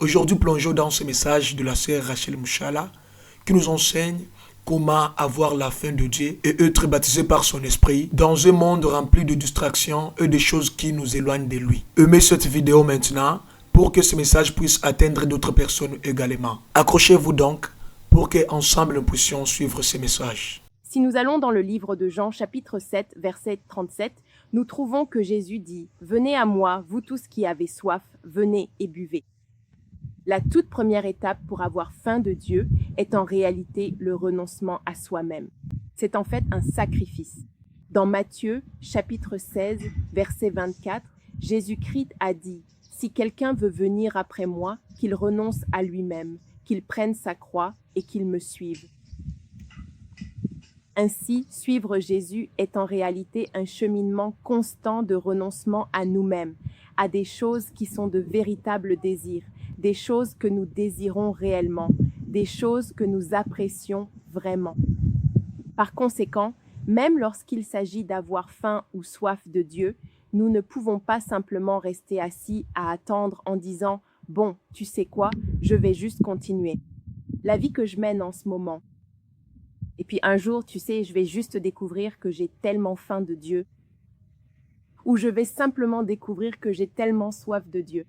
Aujourd'hui, plongeons dans ce message de la sœur Rachel Mouchala qui nous enseigne comment avoir la faim de Dieu et être baptisé par son esprit dans un monde rempli de distractions et de choses qui nous éloignent de lui. Aimez cette vidéo maintenant pour que ce message puisse atteindre d'autres personnes également. Accrochez-vous donc pour qu'ensemble nous puissions suivre ce message. Si nous allons dans le livre de Jean, chapitre 7, verset 37, nous trouvons que Jésus dit « Venez à moi, vous tous qui avez soif, venez et buvez ». La toute première étape pour avoir faim de Dieu est en réalité le renoncement à soi-même. C'est en fait un sacrifice. Dans Matthieu, chapitre 16, verset 24, Jésus-Christ a dit « Si quelqu'un veut venir après moi, qu'il renonce à lui-même, qu'il prenne sa croix et qu'il me suive. » Ainsi, suivre Jésus est en réalité un cheminement constant de renoncement à nous-mêmes, à des choses qui sont de véritables désirs, des choses que nous désirons réellement, des choses que nous apprécions vraiment. Par conséquent, même lorsqu'il s'agit d'avoir faim ou soif de Dieu, nous ne pouvons pas simplement rester assis à attendre en disant « Bon, tu sais quoi, je vais juste continuer. » La vie que je mène en ce moment. Et puis un jour, tu sais, je vais juste découvrir que j'ai tellement faim de Dieu. Ou je vais simplement découvrir que j'ai tellement soif de Dieu.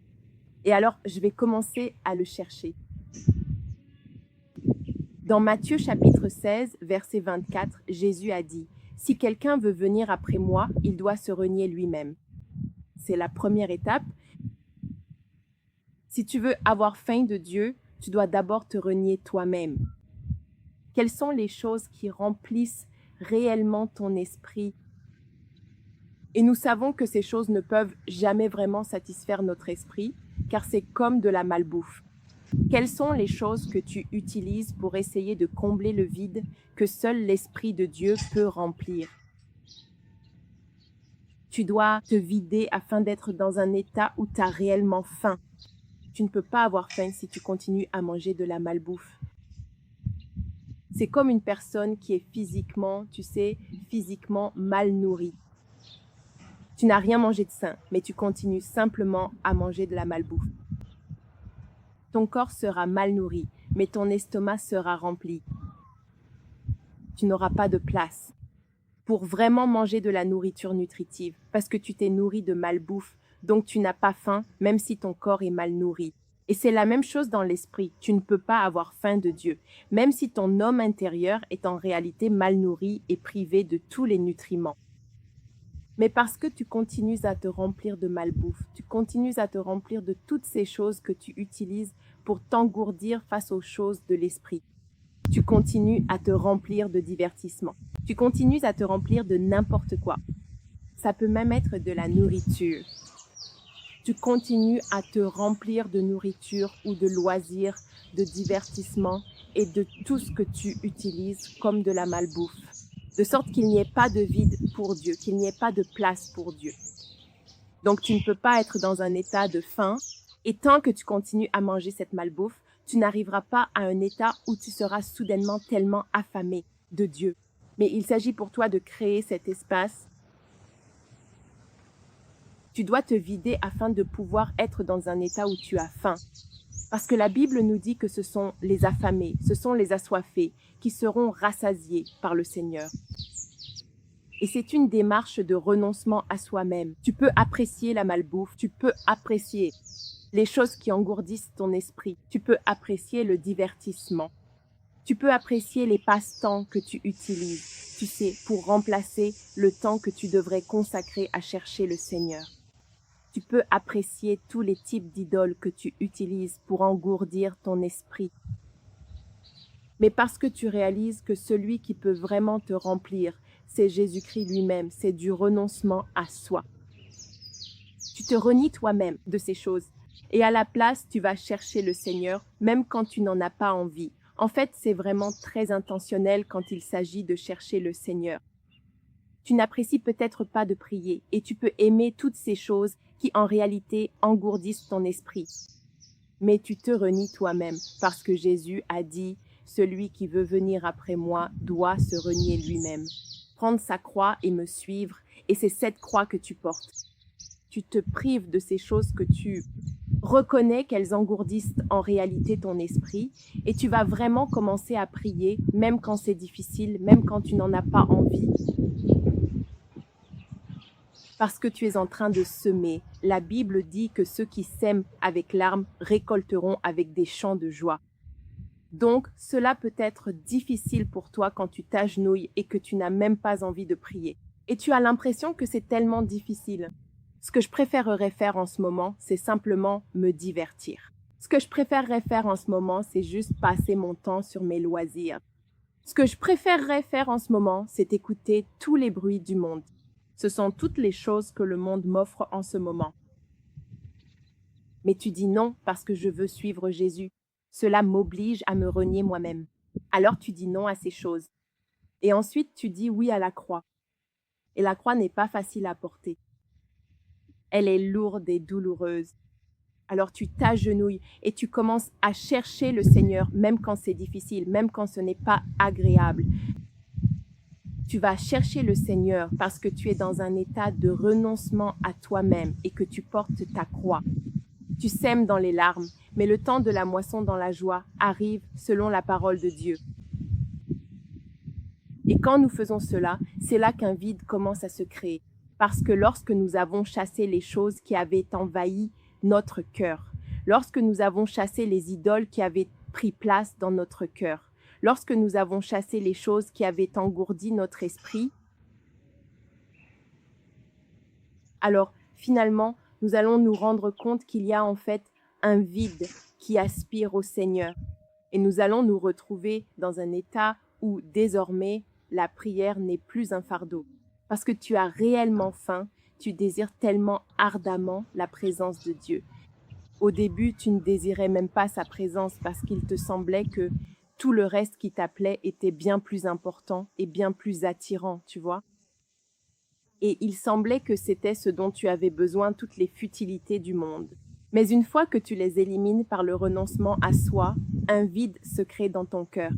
Et alors, je vais commencer à le chercher. Dans Matthieu chapitre 16, verset 24, Jésus a dit « Si quelqu'un veut venir après moi, il doit se renier lui-même. » C'est la première étape. Si tu veux avoir faim de Dieu, tu dois d'abord te renier toi-même. Quelles sont les choses qui remplissent réellement ton esprit? Et nous savons que ces choses ne peuvent jamais vraiment satisfaire notre esprit, car c'est comme de la malbouffe. Quelles sont les choses que tu utilises pour essayer de combler le vide que seul l'Esprit de Dieu peut remplir? Tu dois te vider afin d'être dans un état où tu as réellement faim. Tu ne peux pas avoir faim si tu continues à manger de la malbouffe. C'est comme une personne qui est physiquement, tu sais, physiquement mal nourrie. Tu n'as rien mangé de sain, mais tu continues simplement à manger de la malbouffe. Ton corps sera mal nourri, mais ton estomac sera rempli. Tu n'auras pas de place pour vraiment manger de la nourriture nutritive, parce que tu t'es nourri de malbouffe, donc tu n'as pas faim, même si ton corps est mal nourri. Et c'est la même chose dans l'esprit. Tu ne peux pas avoir faim de Dieu, même si ton homme intérieur est en réalité mal nourri et privé de tous les nutriments. Mais parce que tu continues à te remplir de malbouffe, tu continues à te remplir de toutes ces choses que tu utilises pour t'engourdir face aux choses de l'esprit. Tu continues à te remplir de divertissement. Tu continues à te remplir de n'importe quoi. Ça peut même être de la nourriture. Tu continues à te remplir de nourriture ou de loisirs, de divertissement et de tout ce que tu utilises comme de la malbouffe. De sorte qu'il n'y ait pas de vide pour Dieu, qu'il n'y ait pas de place pour Dieu. Donc tu ne peux pas être dans un état de faim et tant que tu continues à manger cette malbouffe, tu n'arriveras pas à un état où tu seras soudainement tellement affamé de Dieu. Mais il s'agit pour toi de créer cet espace. Tu dois te vider afin de pouvoir être dans un état où tu as faim. Parce que la Bible nous dit que ce sont les affamés, ce sont les assoiffés qui seront rassasiés par le Seigneur. Et c'est une démarche de renoncement à soi-même. Tu peux apprécier la malbouffe, tu peux apprécier les choses qui engourdissent ton esprit, tu peux apprécier le divertissement, tu peux apprécier les passe-temps que tu utilises, tu sais, pour remplacer le temps que tu devrais consacrer à chercher le Seigneur. Tu peux apprécier tous les types d'idoles que tu utilises pour engourdir ton esprit. Mais parce que tu réalises que celui qui peut vraiment te remplir, c'est Jésus-Christ lui-même, c'est du renoncement à soi. Tu te renies toi-même de ces choses et à la place, tu vas chercher le Seigneur même quand tu n'en as pas envie. En fait, c'est vraiment très intentionnel quand il s'agit de chercher le Seigneur. Tu n'apprécies peut-être pas de prier et tu peux aimer toutes ces choses qui en réalité engourdissent ton esprit. Mais tu te renies toi-même parce que Jésus a dit « Celui qui veut venir après moi doit se renier lui-même, prendre sa croix et me suivre, et c'est cette croix que tu portes. Tu te prives de ces choses que tu Reconnais qu'elles engourdissent en réalité ton esprit et tu vas vraiment commencer à prier, même quand c'est difficile, même quand tu n'en as pas envie. Parce que tu es en train de semer. La Bible dit que ceux qui sèment avec larmes récolteront avec des chants de joie. Donc, cela peut être difficile pour toi quand tu t'agenouilles et que tu n'as même pas envie de prier. Et tu as l'impression que c'est tellement difficile. Ce que je préférerais faire en ce moment, c'est simplement me divertir. Ce que je préférerais faire en ce moment, c'est juste passer mon temps sur mes loisirs. Ce que je préférerais faire en ce moment, c'est écouter tous les bruits du monde. Ce sont toutes les choses que le monde m'offre en ce moment. Mais tu dis non parce que je veux suivre Jésus. Cela m'oblige à me renier moi-même. Alors tu dis non à ces choses. Et ensuite tu dis oui à la croix. Et la croix n'est pas facile à porter. Elle est lourde et douloureuse. Alors tu t'agenouilles et tu commences à chercher le Seigneur, même quand c'est difficile, même quand ce n'est pas agréable. Tu vas chercher le Seigneur parce que tu es dans un état de renoncement à toi-même et que tu portes ta croix. Tu sèmes dans les larmes, mais le temps de la moisson dans la joie arrive selon la parole de Dieu. Et quand nous faisons cela, c'est là qu'un vide commence à se créer. Parce que lorsque nous avons chassé les choses qui avaient envahi notre cœur, lorsque nous avons chassé les idoles qui avaient pris place dans notre cœur, lorsque nous avons chassé les choses qui avaient engourdi notre esprit, alors finalement, nous allons nous rendre compte qu'il y a en fait un vide qui aspire au Seigneur. Et nous allons nous retrouver dans un état où désormais la prière n'est plus un fardeau. Parce que tu as réellement faim, tu désires tellement ardemment la présence de Dieu. Au début, tu ne désirais même pas sa présence parce qu'il te semblait que tout le reste qui t'appelait était bien plus important et bien plus attirant, tu vois. Et il semblait que c'était ce dont tu avais besoin, toutes les futilités du monde. Mais une fois que tu les élimines par le renoncement à soi, un vide se crée dans ton cœur.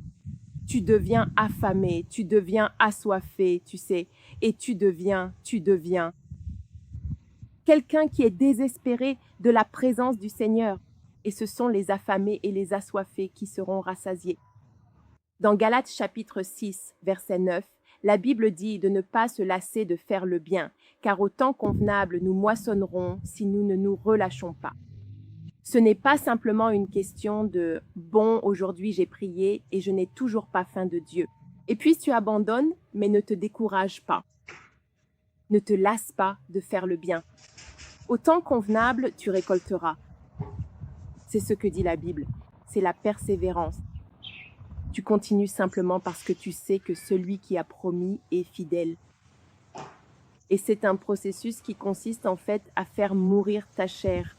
Tu deviens affamé, tu deviens assoiffé, tu sais, et tu deviens quelqu'un qui est désespéré de la présence du Seigneur. Et ce sont les affamés et les assoiffés qui seront rassasiés. Dans Galates chapitre 6, verset 9, la Bible dit de ne pas se lasser de faire le bien, car au temps convenable nous moissonnerons si nous ne nous relâchons pas. Ce n'est pas simplement une question de « bon, aujourd'hui j'ai prié et je n'ai toujours pas faim de Dieu ». Et puis tu abandonnes, mais ne te décourage pas. Ne te lasse pas de faire le bien. Au temps convenable, tu récolteras. C'est ce que dit la Bible. C'est la persévérance. Tu continues simplement parce que tu sais que celui qui a promis est fidèle. Et c'est un processus qui consiste en fait à faire mourir ta chair.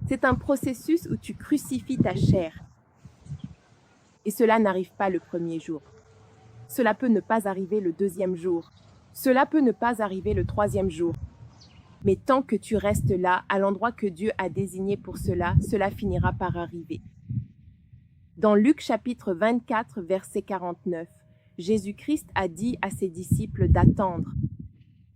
C'est un processus où tu crucifies ta chair. Et cela n'arrive pas le premier jour. Cela peut ne pas arriver le deuxième jour. Cela peut ne pas arriver le troisième jour. Mais tant que tu restes là, à l'endroit que Dieu a désigné pour cela, cela finira par arriver. Dans Luc chapitre 24, verset 49, Jésus-Christ a dit à ses disciples d'attendre.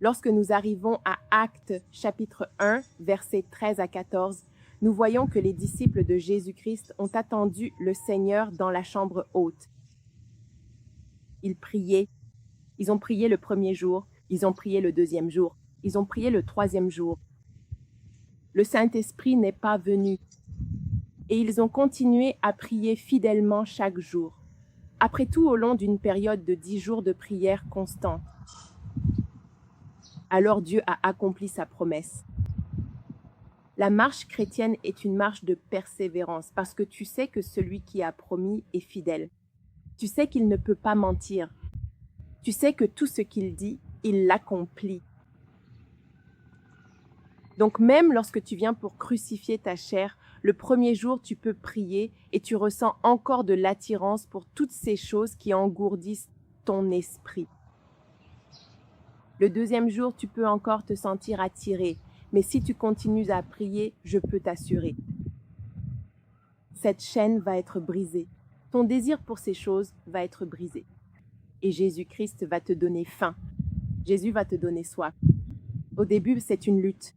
Lorsque nous arrivons à Actes chapitre 1, versets 13 à 14, nous voyons que les disciples de Jésus-Christ ont attendu le Seigneur dans la chambre haute. Ils priaient. Ils ont prié le premier jour, ils ont prié le deuxième jour, ils ont prié le troisième jour. Le Saint-Esprit n'est pas venu. Et ils ont continué à prier fidèlement chaque jour. Après tout, au long d'une période de 10 jours de prière constante. Alors Dieu a accompli sa promesse. La marche chrétienne est une marche de persévérance parce que tu sais que celui qui a promis est fidèle. Tu sais qu'il ne peut pas mentir. Tu sais que tout ce qu'il dit, il l'accomplit. Donc même lorsque tu viens pour crucifier ta chair, le premier jour tu peux prier et tu ressens encore de l'attirance pour toutes ces choses qui engourdissent ton esprit. Le deuxième jour, tu peux encore te sentir attiré. Mais si tu continues à prier, je peux t'assurer. Cette chaîne va être brisée. Ton désir pour ces choses va être brisé. Et Jésus-Christ va te donner faim. Jésus va te donner soif. Au début, c'est une lutte.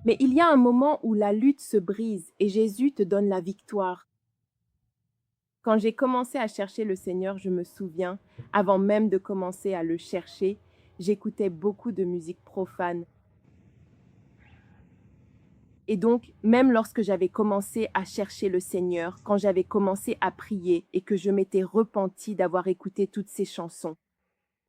Mais il y a un moment où la lutte se brise et Jésus te donne la victoire. Quand j'ai commencé à chercher le Seigneur, je me souviens, avant même de commencer à le chercher, j'écoutais beaucoup de musique profane. Et donc, même lorsque j'avais commencé à chercher le Seigneur, quand j'avais commencé à prier et que je m'étais repentie d'avoir écouté toutes ces chansons,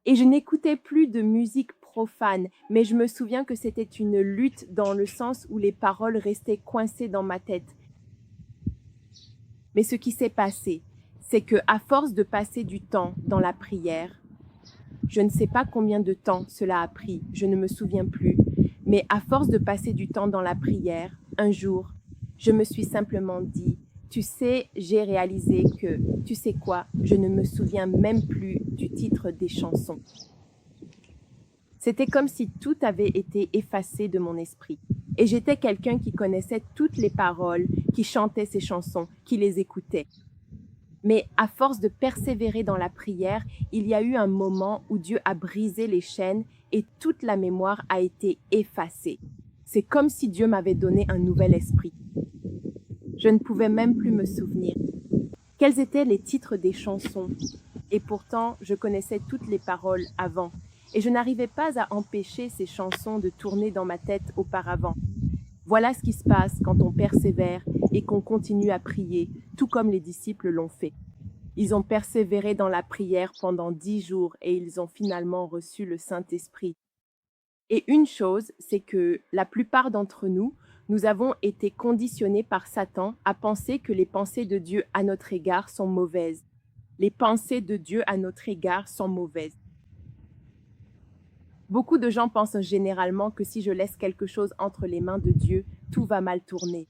et je n'écoutais plus de musique profane, mais je me souviens que c'était une lutte dans le sens où les paroles restaient coincées dans ma tête. Mais ce qui s'est passé, c'est que à force de passer du temps dans la prière, je ne sais pas combien de temps cela a pris, je ne me souviens plus, mais à force de passer du temps dans la prière, un jour, je me suis simplement dit, tu sais, j'ai réalisé que, tu sais quoi, je ne me souviens même plus du titre des chansons. C'était comme si tout avait été effacé de mon esprit. Et j'étais quelqu'un qui connaissait toutes les paroles, qui chantait ces chansons, qui les écoutait. Mais à force de persévérer dans la prière, il y a eu un moment où Dieu a brisé les chaînes et toute la mémoire a été effacée. C'est comme si Dieu m'avait donné un nouvel esprit. Je ne pouvais même plus me souvenir. Quels étaient les titres des chansons? Et pourtant, je connaissais toutes les paroles avant. Et je n'arrivais pas à empêcher ces chansons de tourner dans ma tête auparavant. Voilà ce qui se passe quand on persévère et qu'on continue à prier, tout comme les disciples l'ont fait. Ils ont persévéré dans la prière pendant 10 jours et ils ont finalement reçu le Saint-Esprit. Et une chose, c'est que la plupart d'entre nous, nous avons été conditionnés par Satan à penser que les pensées de Dieu à notre égard sont mauvaises. Les pensées de Dieu à notre égard sont mauvaises. Beaucoup de gens pensent généralement que si je laisse quelque chose entre les mains de Dieu, tout va mal tourner.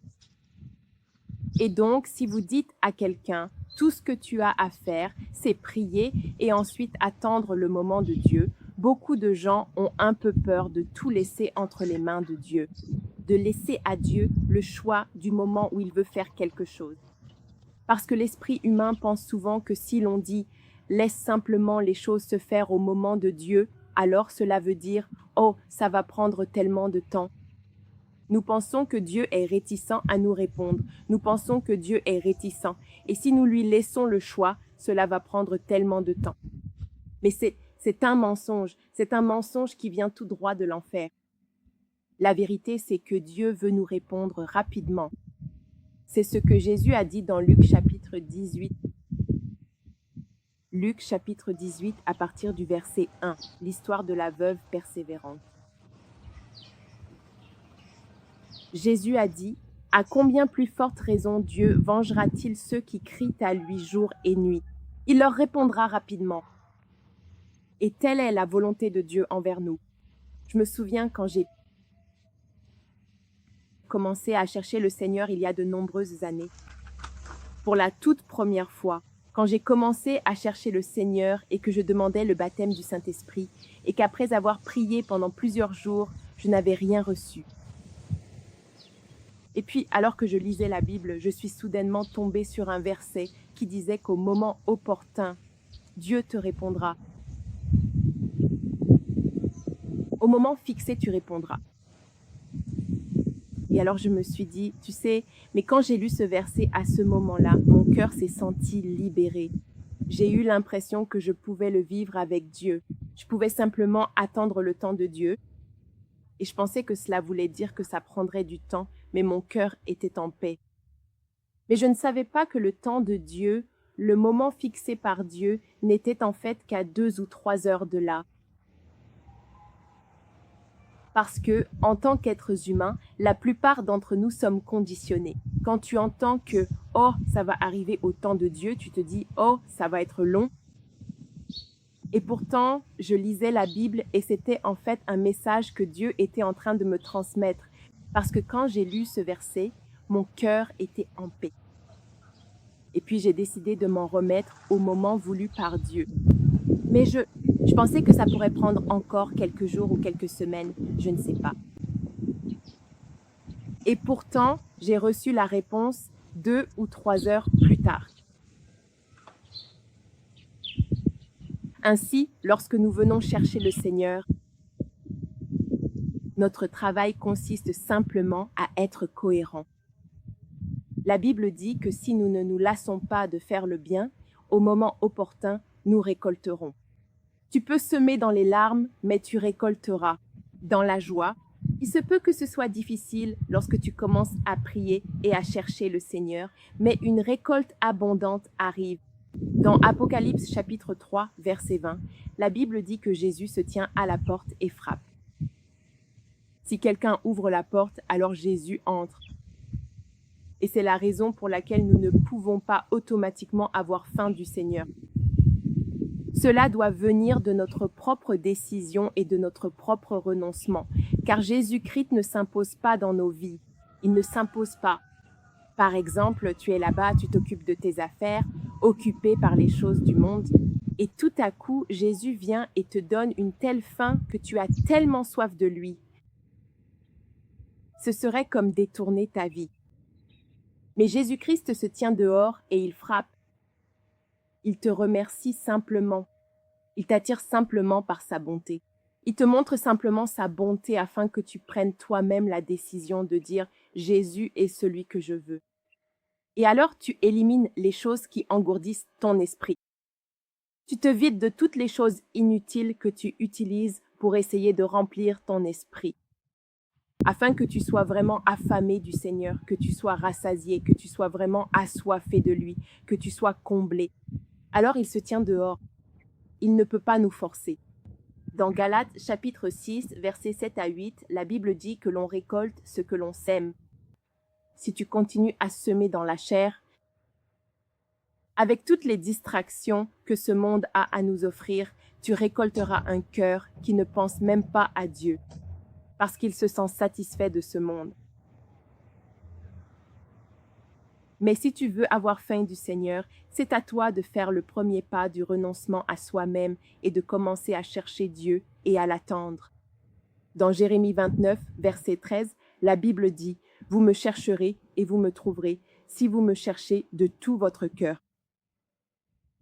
Et donc, si vous dites à quelqu'un, tout ce que tu as à faire, c'est prier et ensuite attendre le moment de Dieu, beaucoup de gens ont un peu peur de tout laisser entre les mains de Dieu, de laisser à Dieu le choix du moment où il veut faire quelque chose. Parce que l'esprit humain pense souvent que si l'on dit « laisse simplement les choses se faire au moment de Dieu », alors cela veut dire « oh, ça va prendre tellement de temps ». Nous pensons que Dieu est réticent à nous répondre. Nous pensons que Dieu est réticent. Et si nous lui laissons le choix, cela va prendre tellement de temps. Mais c'est un mensonge. C'est un mensonge qui vient tout droit de l'enfer. La vérité, c'est que Dieu veut nous répondre rapidement. C'est ce que Jésus a dit dans Luc chapitre 18. Luc chapitre 18 à partir du verset 1, l'histoire de la veuve persévérante. Jésus a dit, « À combien plus forte raison Dieu vengera-t-il ceux qui crient à lui jour et nuit? Il leur répondra rapidement. » Et telle est la volonté de Dieu envers nous. Je me souviens quand j'ai commencé à chercher le Seigneur il y a de nombreuses années. Pour la toute première fois, quand j'ai commencé à chercher le Seigneur et que je demandais le baptême du Saint-Esprit et qu'après avoir prié pendant plusieurs jours, je n'avais rien reçu. Et puis, alors que je lisais la Bible, je suis soudainement tombée sur un verset qui disait qu'au moment opportun, Dieu te répondra. Au moment fixé, tu répondras. Et alors je me suis dit, tu sais, mais quand j'ai lu ce verset à ce moment-là, mon cœur s'est senti libéré. J'ai eu l'impression que je pouvais le vivre avec Dieu. Je pouvais simplement attendre le temps de Dieu. Et je pensais que cela voulait dire que ça prendrait du temps, mais mon cœur était en paix. Mais je ne savais pas que le temps de Dieu, le moment fixé par Dieu, n'était en fait qu'à 2 ou 3 heures de là. Parce que, en tant qu'êtres humains, la plupart d'entre nous sommes conditionnés. Quand tu entends que « oh, ça va arriver au temps de Dieu », tu te dis « oh, ça va être long ». Et pourtant, je lisais la Bible et c'était en fait un message que Dieu était en train de me transmettre. Parce que quand j'ai lu ce verset, mon cœur était en paix. Et puis j'ai décidé de m'en remettre au moment voulu par Dieu. Mais je pensais que ça pourrait prendre encore quelques jours ou quelques semaines, je ne sais pas. Et pourtant, j'ai reçu la réponse 2 ou 3 heures plus tard. Ainsi, lorsque nous venons chercher le Seigneur, Notre travail consiste simplement à être cohérent. La Bible dit que si nous ne nous lassons pas de faire le bien, au moment opportun, nous récolterons. Tu peux semer dans les larmes, mais tu récolteras dans la joie. Il se peut que ce soit difficile lorsque tu commences à prier et à chercher le Seigneur, mais une récolte abondante arrive. Dans Apocalypse chapitre 3, verset 20, la Bible dit que Jésus se tient à la porte et frappe. Si quelqu'un ouvre la porte, alors Jésus entre. Et c'est la raison pour laquelle nous ne pouvons pas automatiquement avoir faim du Seigneur. Cela doit venir de notre propre décision et de notre propre renoncement, car Jésus-Christ ne s'impose pas dans nos vies. Il ne s'impose pas. Par exemple, tu es là-bas, tu t'occupes de tes affaires, occupé par les choses du monde, et tout à coup, Jésus vient et te donne une telle faim que tu as tellement soif de lui. Ce serait comme détourner ta vie. Mais Jésus-Christ se tient dehors et il frappe. Il te remercie simplement. Il t'attire simplement par sa bonté. Il te montre simplement sa bonté afin que tu prennes toi-même la décision de dire « Jésus est celui que je veux ». Et alors tu élimines les choses qui engourdissent ton esprit. Tu te vides de toutes les choses inutiles que tu utilises pour essayer de remplir ton esprit, afin que tu sois vraiment affamé du Seigneur, que tu sois rassasié, que tu sois vraiment assoiffé de lui, que tu sois comblé. Alors il se tient dehors. Il ne peut pas nous forcer. Dans Galates chapitre 6, versets 7 à 8, la Bible dit que l'on récolte ce que l'on sème. Si tu continues à semer dans la chair, avec toutes les distractions que ce monde a à nous offrir, tu récolteras un cœur qui ne pense même pas à Dieu, parce qu'il se sent satisfait de ce monde. Mais si tu veux avoir faim du Seigneur, c'est à toi de faire le premier pas du renoncement à soi-même et de commencer à chercher Dieu et à l'attendre. Dans Jérémie 29, verset 13, la Bible dit « Vous me chercherez et vous me trouverez, si vous me cherchez de tout votre cœur. »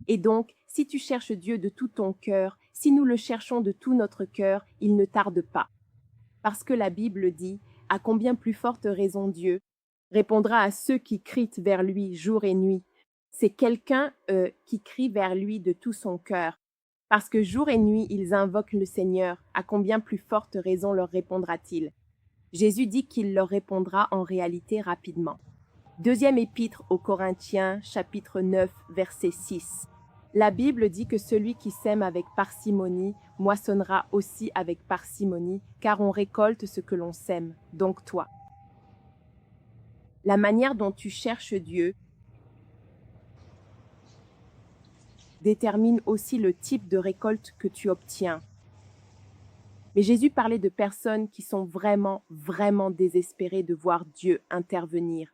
Et donc, si tu cherches Dieu de tout ton cœur, si nous le cherchons de tout notre cœur, il ne tarde pas. Parce que la Bible dit « À combien plus forte raison Dieu répondra à ceux qui crient vers lui jour et nuit. » C'est quelqu'un qui crie vers lui de tout son cœur. Parce que jour et nuit, ils invoquent le Seigneur. À combien plus forte raison leur répondra-t-il? Jésus dit qu'il leur répondra en réalité rapidement. Deuxième épître aux Corinthiens, chapitre 9, verset 6. La Bible dit que celui qui sème avec parcimonie moissonnera aussi avec parcimonie, car on récolte ce que l'on sème, donc toi. La manière dont tu cherches Dieu détermine aussi le type de récolte que tu obtiens. Mais Jésus parlait de personnes qui sont vraiment, vraiment désespérées de voir Dieu intervenir,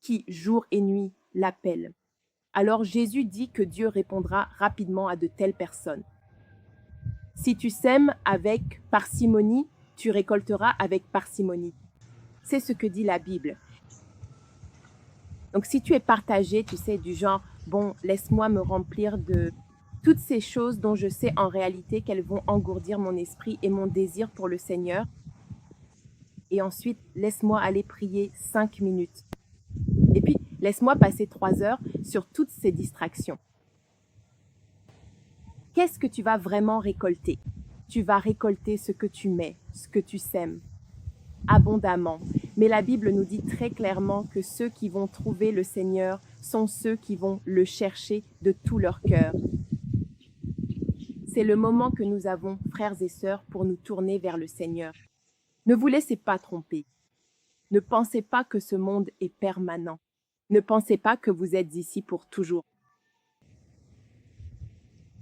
qui, jour et nuit, l'appellent. Alors Jésus dit que Dieu répondra rapidement à de telles personnes. Si tu sèmes avec parcimonie, tu récolteras avec parcimonie. C'est ce que dit la Bible. Donc si tu es partagé, tu sais, du genre, bon, laisse-moi me remplir de toutes ces choses dont je sais en réalité qu'elles vont engourdir mon esprit et mon désir pour le Seigneur. Et ensuite, laisse-moi aller prier 5 minutes. Et puis, laisse-moi passer 3 heures sur toutes ces distractions. Qu'est-ce que tu vas vraiment récolter? Tu vas récolter ce que tu mets, ce que tu sèmes, abondamment. Mais la Bible nous dit très clairement que ceux qui vont trouver le Seigneur sont ceux qui vont le chercher de tout leur cœur. C'est le moment que nous avons, frères et sœurs, pour nous tourner vers le Seigneur. Ne vous laissez pas tromper. Ne pensez pas que ce monde est permanent. Ne pensez pas que vous êtes ici pour toujours.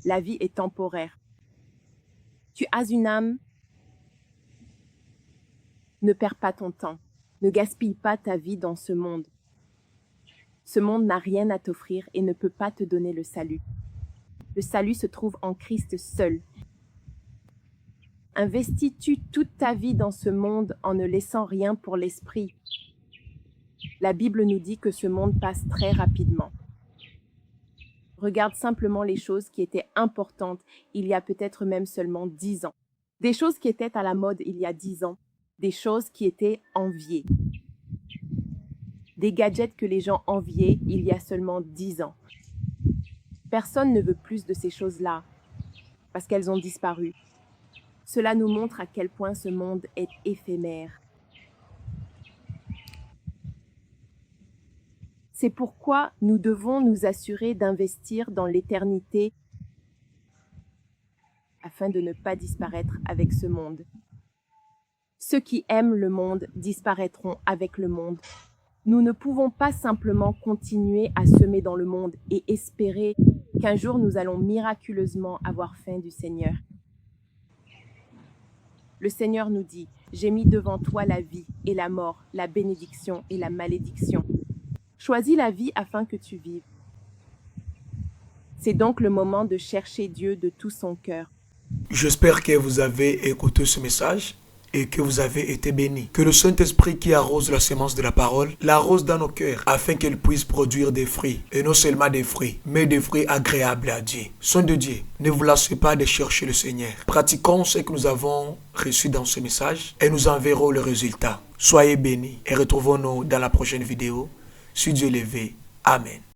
La vie est temporaire. Tu as une âme. Ne perds pas ton temps. Ne gaspille pas ta vie dans ce monde. Ce monde n'a rien à t'offrir et ne peut pas te donner le salut. Le salut se trouve en Christ seul. Investis-tu toute ta vie dans ce monde en ne laissant rien pour l'esprit? La Bible nous dit que ce monde passe très rapidement. Regarde simplement les choses qui étaient importantes il y a peut-être même seulement 10 ans. Des choses qui étaient à la mode il y a 10 ans des choses qui étaient enviées. Des gadgets que les gens enviaient il y a seulement 10 ans. Personne ne veut plus de ces choses-là parce qu'elles ont disparu. Cela nous montre à quel point ce monde est éphémère. C'est pourquoi nous devons nous assurer d'investir dans l'éternité afin de ne pas disparaître avec ce monde. Ceux qui aiment le monde disparaîtront avec le monde. Nous ne pouvons pas simplement continuer à semer dans le monde et espérer qu'un jour nous allons miraculeusement avoir faim du Seigneur. Le Seigneur nous dit, « J'ai mis devant toi la vie et la mort, la bénédiction et la malédiction. Choisis la vie afin que tu vives. » C'est donc le moment de chercher Dieu de tout son cœur. J'espère que vous avez écouté ce message et que vous avez été bénis. Que le Saint-Esprit qui arrose la semence de la parole l'arrose dans nos cœurs afin qu'elle puisse produire des fruits. Et non seulement des fruits, mais des fruits agréables à Dieu. Son de Dieu, ne vous lassez pas de chercher le Seigneur. Pratiquons ce que nous avons reçu dans ce message et nous en verrons le résultat. Soyez bénis et retrouvons-nous dans la prochaine vidéo. Si Dieu le veut. Amen.